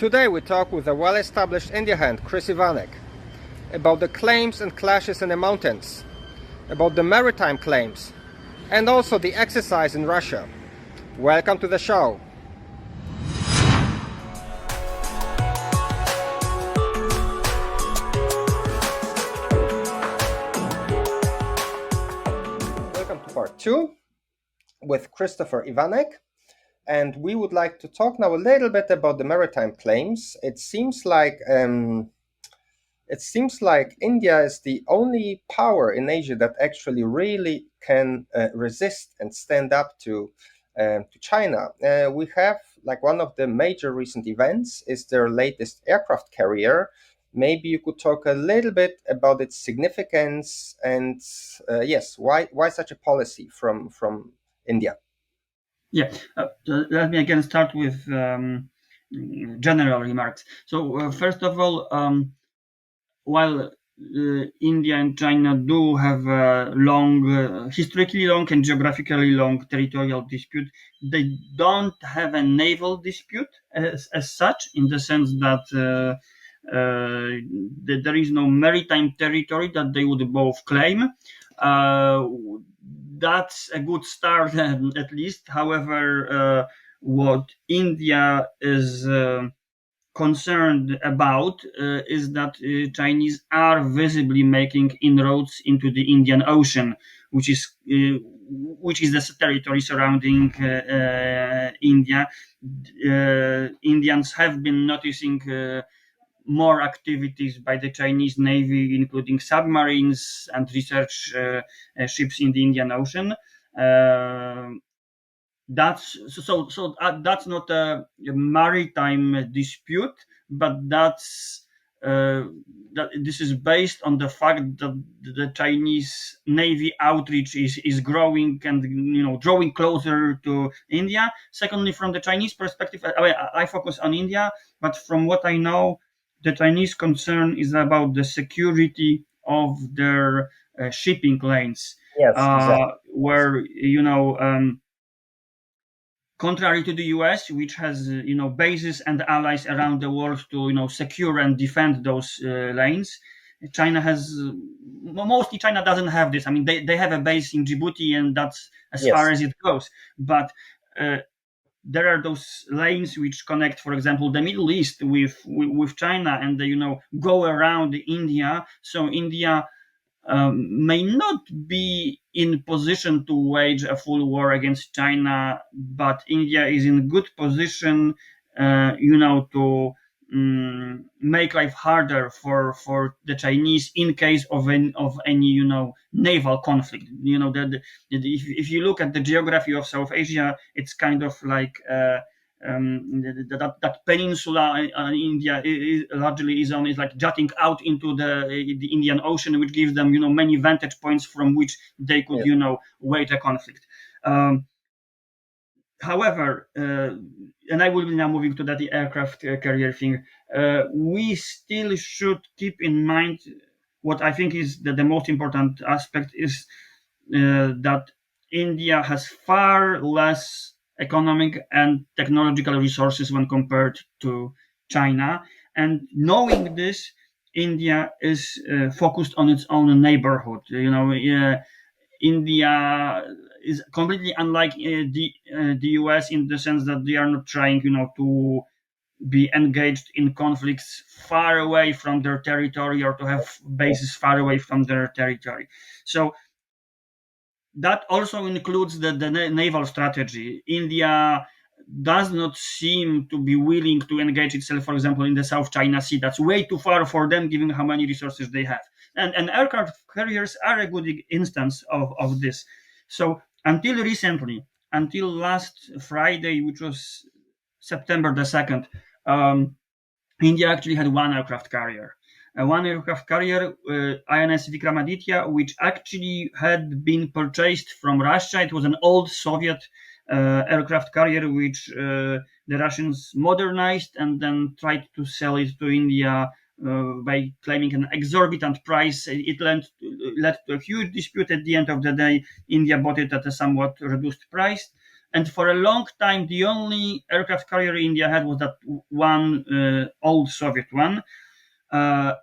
Today we talk with a well-established India hand, Iwanek, about the claims and clashes in the mountains, about the maritime claims, and also the exercise in Russia. Welcome to the show. Welcome to part 2 with Iwanek. And we would like to talk now a little bit about the maritime claims. It seems like India is the only power in Asia that actually really can resist and stand up to China. We have, like, one of the major recent events is their latest aircraft carrier. Maybe you could talk a little bit about its significance and yes, why such a policy from India? Yeah, let me again start with general remarks. So first of all, while India and China do have a long, historically long and geographically long territorial dispute, they don't have a naval dispute as such, in the sense that there is no maritime territory that they would both claim. That's a good start, at least. However, what India is concerned about is that Chinese are visibly making inroads into the Indian Ocean, which is the territory surrounding India. Indians have been noticing more activities by the Chinese Navy, including submarines and research ships in the Indian Ocean. That's not a maritime dispute, but that this is based on the fact that the Chinese Navy outreach is growing and drawing closer to India. Secondly, from the Chinese perspective, I focus on India, but from what I know, the Chinese concern is about the security of their shipping lanes. Yes, exactly. Where contrary to the US, which has bases and allies around the world to secure and defend those lanes, China has mostly. China doesn't have this. I mean, they have a base in Djibouti, and that's as Yes. far as it goes. But there are those lanes which connect, for example, the Middle East with China, and they go around India. So India may not be in position to wage a full war against China, but India is in good position, to make life harder for the Chinese in case of any naval conflict. If you look at the geography of South Asia, it's kind of like that peninsula in India largely is like jutting out into the Indian Ocean, which gives them many vantage points from which they could wage a conflict. However, and I will be now moving to that aircraft carrier thing. We still should keep in mind what I think is the most important aspect is that India has far less economic and technological resources when compared to China. And knowing this, India is focused on its own neighborhood. India is completely unlike the US in the sense that they are not trying, to be engaged in conflicts far away from their territory or to have bases far away from their territory. So that also includes the naval strategy. India does not seem to be willing to engage itself, for example, in the South China Sea. That's way too far for them, given how many resources they have. And aircraft carriers are a good instance of this. So until recently, until last Friday, which was September the 2nd, India actually had one aircraft carrier. INS Vikramaditya, which actually had been purchased from Russia. It was an old Soviet aircraft carrier, which the Russians modernized and then tried to sell it to India by claiming an exorbitant price. It led to a huge dispute. At the end of the day, India bought it at a somewhat reduced price. And for a long time, the only aircraft carrier India had was that one old Soviet one. Uh,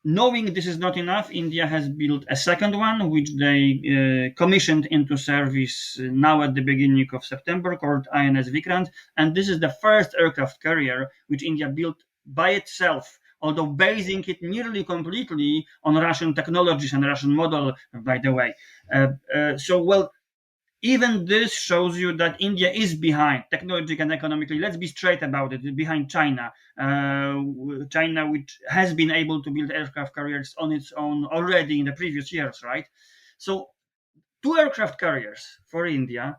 Knowing this is not enough, India has built a second one, which they commissioned into service now at the beginning of September, called INS Vikrant. And this is the first aircraft carrier which India built by itself, although basing it nearly completely on Russian technologies and Russian model, by the way. Well, even this shows you that India is behind technologically and economically. Let's be straight about it, behind China. China, which has been able to build aircraft carriers on its own already in the previous years, right? So, two aircraft carriers for India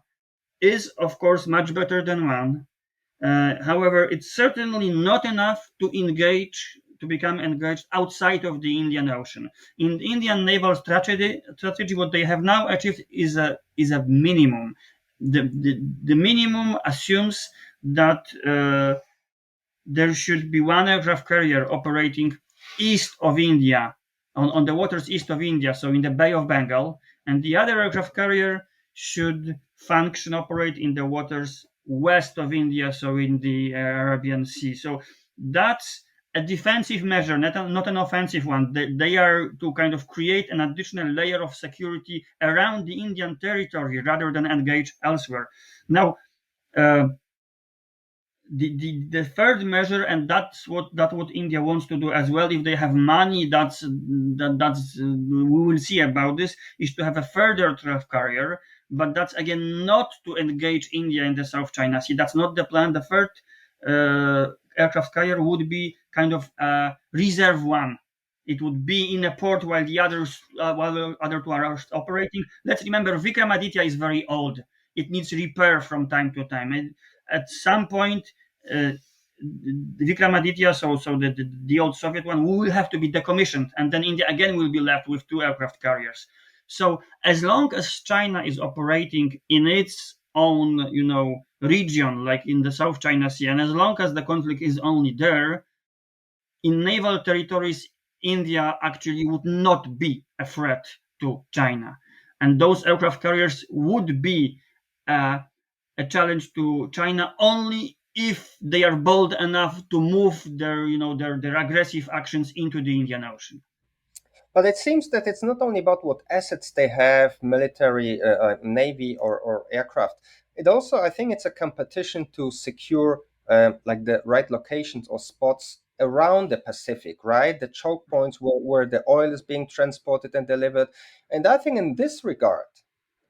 is, of course, much better than one. However, it's certainly not enough to engage, to become engaged outside of the Indian Ocean. In the Indian naval strategy, what they have now achieved is a minimum. The minimum assumes that there should be one aircraft carrier operating east of India, on the waters east of India, so in the Bay of Bengal, and the other aircraft carrier should operate in the waters west of India, so in the Arabian Sea. So that's a defensive measure, not an offensive one. They are to kind of create an additional layer of security around the Indian territory rather than engage elsewhere. Now, uh, the third measure, and that's what India wants to do as well. If they have money, that's we will see about this. Is to have a further aircraft carrier, but that's again not to engage India in the South China Sea. That's not the plan. The third aircraft carrier would be kind of a reserve one. It would be in a port while the other two are operating. Let's remember, Vikramaditya is very old. It needs repair from time to time, and at some point, uh, Vikramaditya, so the old Soviet one, will have to be decommissioned, and then India again will be left with two aircraft carriers. So as long as China is operating in its own, region, like in the South China Sea, and as long as the conflict is only there, in naval territories, India actually would not be a threat to China, and those aircraft carriers would be a challenge to China only if they are bold enough to move their aggressive actions into the Indian Ocean. But it seems that it's not only about what assets they have, military, navy, or aircraft. It also, I think, it's a competition to secure like the right locations or spots around the Pacific, right? The choke points where the oil is being transported and delivered. And I think in this regard,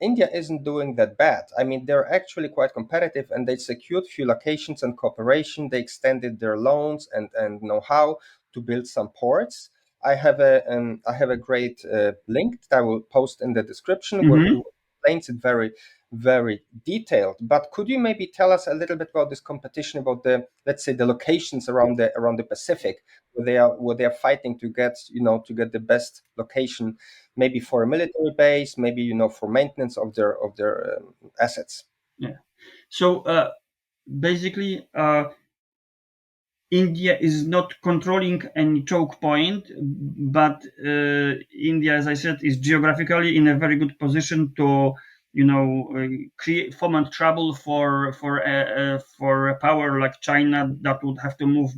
India isn't doing that bad. I mean, they're actually quite competitive, and they secured few locations and cooperation. They extended their loans and know-how to build some ports. I have a great link that I will post in the description where Mm-hmm. it explains it very very detailed. But could you maybe tell us a little bit about this competition, about the, let's say, the locations around the Pacific where they are fighting to get the best location, maybe for a military base, maybe for maintenance of their assets. Yeah. So basically, India is not controlling any choke point, but India, as I said, is geographically in a very good position to, create foment trouble for a power like China that would have to move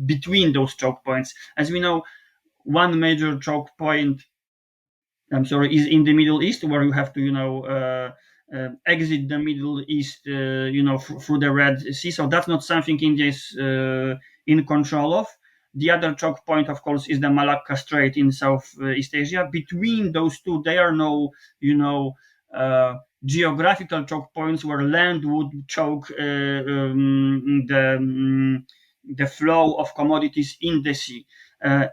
between those choke points. As we know, one major choke point, I'm sorry, is in the Middle East, where you have to, exit the Middle East, through the Red Sea. So that's not something India is in control of. The other choke point, of course, is the Malacca Strait in Southeast Asia. Between those two, there are no, geographical choke points where land would choke the flow of commodities in the sea.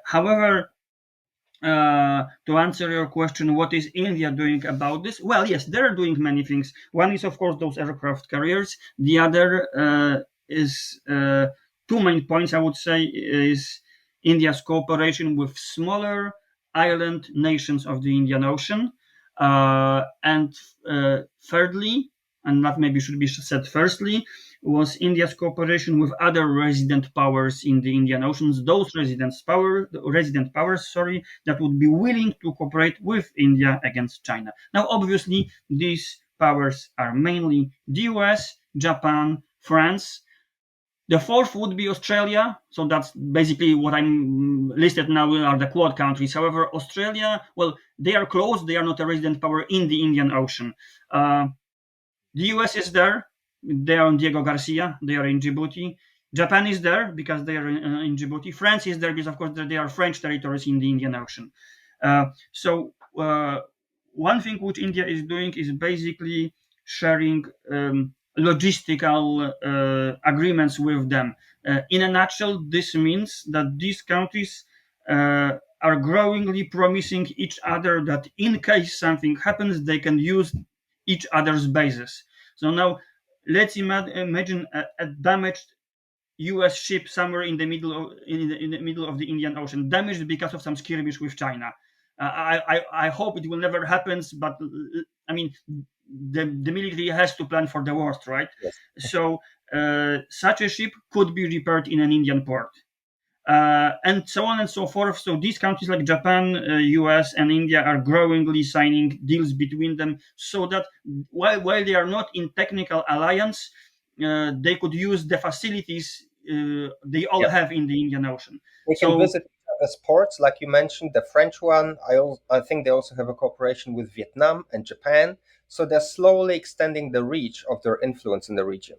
However, to answer your question, what is India doing about this? Well, yes, they're doing many things. One is, of course, those aircraft carriers. The other is two main points, I would say, is India's cooperation with smaller island nations of the Indian Ocean. And thirdly, and that maybe should be said firstly, was India's cooperation with other resident powers in the Indian Oceans. Those resident powers, that would be willing to cooperate with India against China. Now, obviously, these powers are mainly the US, Japan, France. The fourth would be Australia. So that's basically what I'm listed now are the Quad countries. However, Australia, well, they are close. They are not a resident power in the Indian Ocean. The US is there. They are on Diego Garcia. They are in Djibouti. Japan is there because they are in Djibouti. France is there because, of course, they are French territories in the Indian Ocean. So, one thing which India is doing is basically sharing logistical agreements with them. In a nutshell, this means that these countries are growingly promising each other that in case something happens, they can use each other's bases. So now let's imagine a damaged U.S. ship somewhere in the middle of in the middle of the Indian Ocean, damaged because of some skirmish with China. I hope it will never happen, but I mean the military has to plan for the worst, right? Yes. So such a ship could be repaired in an Indian port. And so on and so forth. So these countries like Japan, US, and India are growingly signing deals between them, so that while they are not in technical alliance, they could use the facilities they all Yeah. have in the Indian Ocean. We can So visit other ports, like you mentioned, the French one. I think they also have a cooperation with Vietnam and Japan. So they're slowly extending the reach of their influence in the region.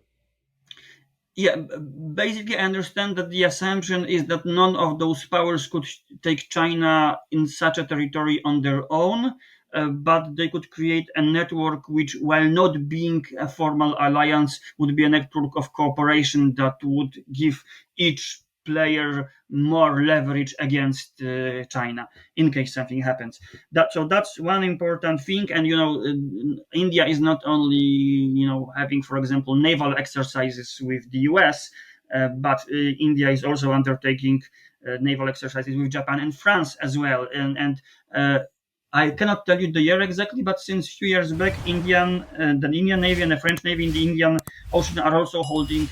yeah, basically, I understand that the assumption is that none of those powers could take China in such a territory on their own, but they could create a network which, while not being a formal alliance, would be a network of cooperation that would give each player more leverage against China in case something happens. That's one important thing. And India is not only having, for example, naval exercises with the US, but India is also undertaking naval exercises with Japan and France as well. And I cannot tell you the year exactly, but since a few years back, the Indian Navy and the French Navy in the Indian Ocean are also holding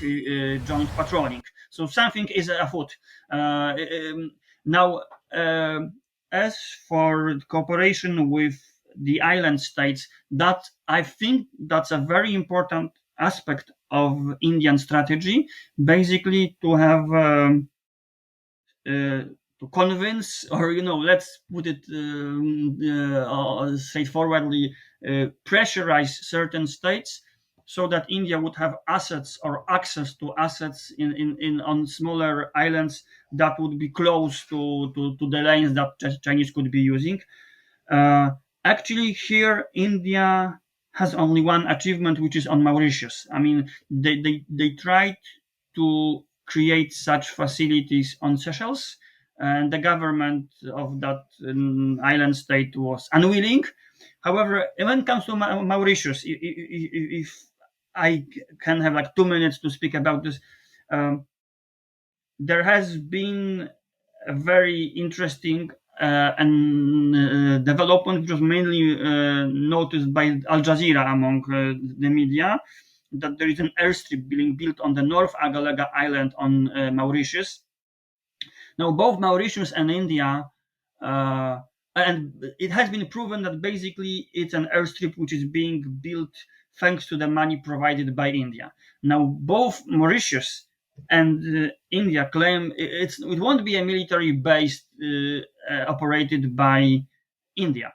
joint patrolling. So something is afoot. Now, as for cooperation with the island states, that I think that's a very important aspect of Indian strategy, basically to have to convince, or let's put it straightforwardly, pressurize certain states so that India would have assets or access to assets in on smaller islands that would be close to the lanes that Chinese could be using. Uh, Actually, here India has only one achievement, which is on Mauritius. I mean, they tried to create such facilities on Seychelles, and the government of that island state was unwilling. However, when it comes to Mauritius, if I can have like 2 minutes to speak about this, um, there has been a very interesting development, which was mainly noticed by Al Jazeera among the media, that there is an airstrip being built on the North Agalega Island on Mauritius. Now, both Mauritius and India, and it has been proven that basically it's an airstrip which is being built thanks to the money provided by India. Now, both Mauritius and India claim it won't be a military base operated by India.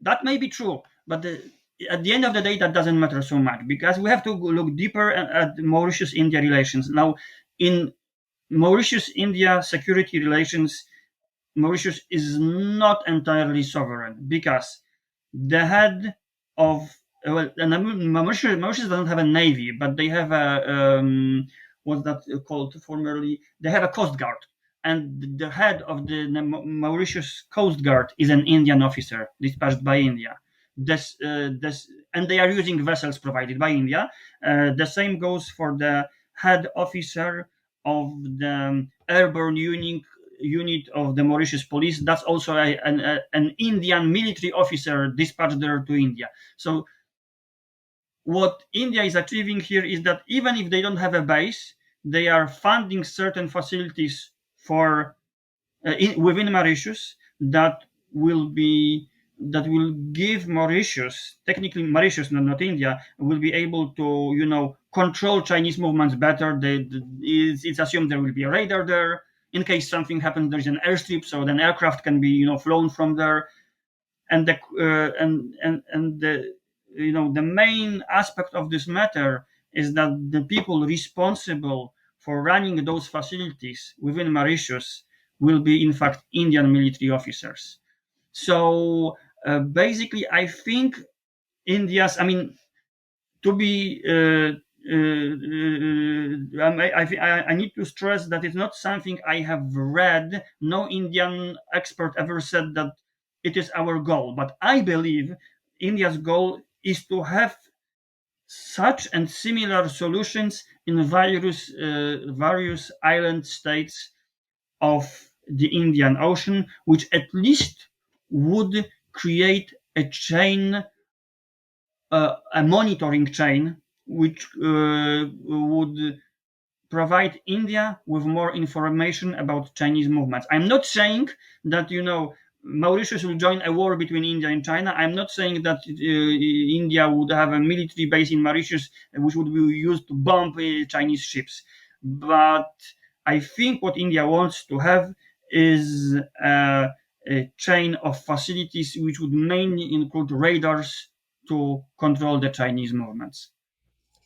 That may be true, but at the end of the day, that doesn't matter so much, because we have to look deeper at Mauritius-India relations. Now, in Mauritius-India security relations, Mauritius is not entirely sovereign, because the head of Mauritius doesn't have a navy, but they have a what's that called formerly? They have a coast guard, and the head of the Mauritius Coast Guard is an Indian officer dispatched by India. And they are using vessels provided by India. The same goes for the head officer of the airborne unit of the Mauritius police. That's also an Indian military officer dispatched there to India. So what India is achieving here is that even if they don't have a base, they are funding certain facilities for within Mauritius that will be that will give Mauritius, technically Mauritius, not India, will be able to, control Chinese movements better. It's assumed there will be a radar there. In case something happens, there's an airstrip, so then aircraft can be, flown from there. And the main aspect of this matter is that the people responsible for running those facilities within Mauritius will be, in fact, Indian military officers. So basically, I think India's, I mean, to be, I need to stress that it's not something I have read. No Indian expert ever said that it is our goal. But I believe India's goal is to have such and similar solutions in various island states of the Indian Ocean, which at least would create a chain, a monitoring chain, which would provide India with more information about Chinese movements. I'm not saying that, Mauritius will join a war between India and China. I'm not saying that India would have a military base in Mauritius which would be used to bomb Chinese ships. But I think what India wants to have is a chain of facilities which would mainly include radars to control the Chinese movements.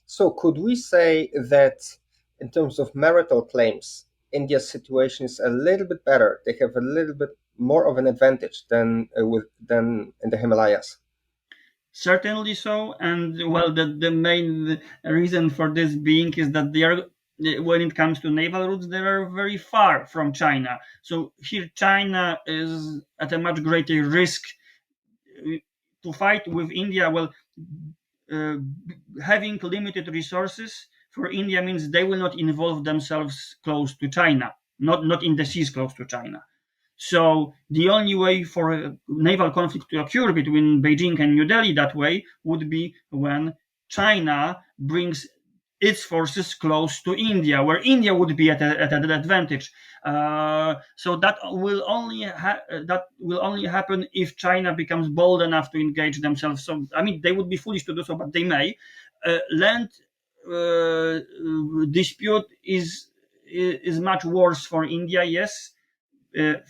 So could we say that in terms of marital claims, India's situation is a little bit better? They have a little bit more of an advantage than in the Himalayas. Certainly so, and well, the main reason for this being is that they are, when it comes to naval routes, they are very far from China. So here, China is at a much greater risk to fight with India. Well, uh, having limited resources for India means they will not involve themselves close to China, not in the seas close to China. So the only way for a naval conflict to occur between Beijing and New Delhi that way would be when China brings its forces close to India, where India would be at an advantage. So that will only happen if China becomes bold enough to engage themselves. So I mean, they would be foolish to do so, but they may. Land dispute is much worse for India. Yes,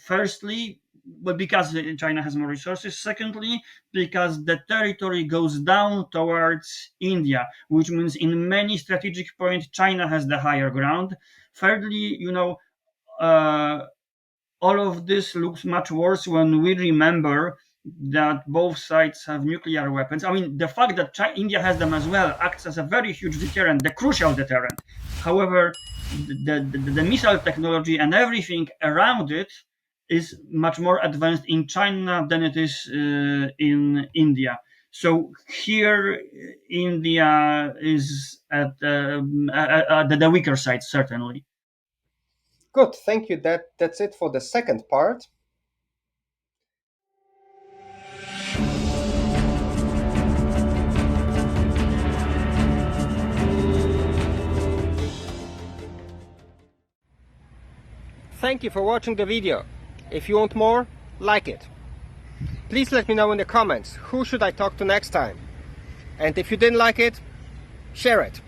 firstly, but because China has more resources. Secondly, because the territory goes down towards India, which means in many strategic points, China has the higher ground. Thirdly, all of this looks much worse when we remember that both sides have nuclear weapons. I mean, the fact that India has them as well acts as a very huge deterrent, the crucial deterrent. However, the missile technology and everything around it is much more advanced in China than it is in India. So here, India is at the weaker side, certainly. Good, thank you. That's it for the second part. Thank you for watching the video. If you want more, like it. Please let me know in the comments who should I talk to next time. And if you didn't like it, share it.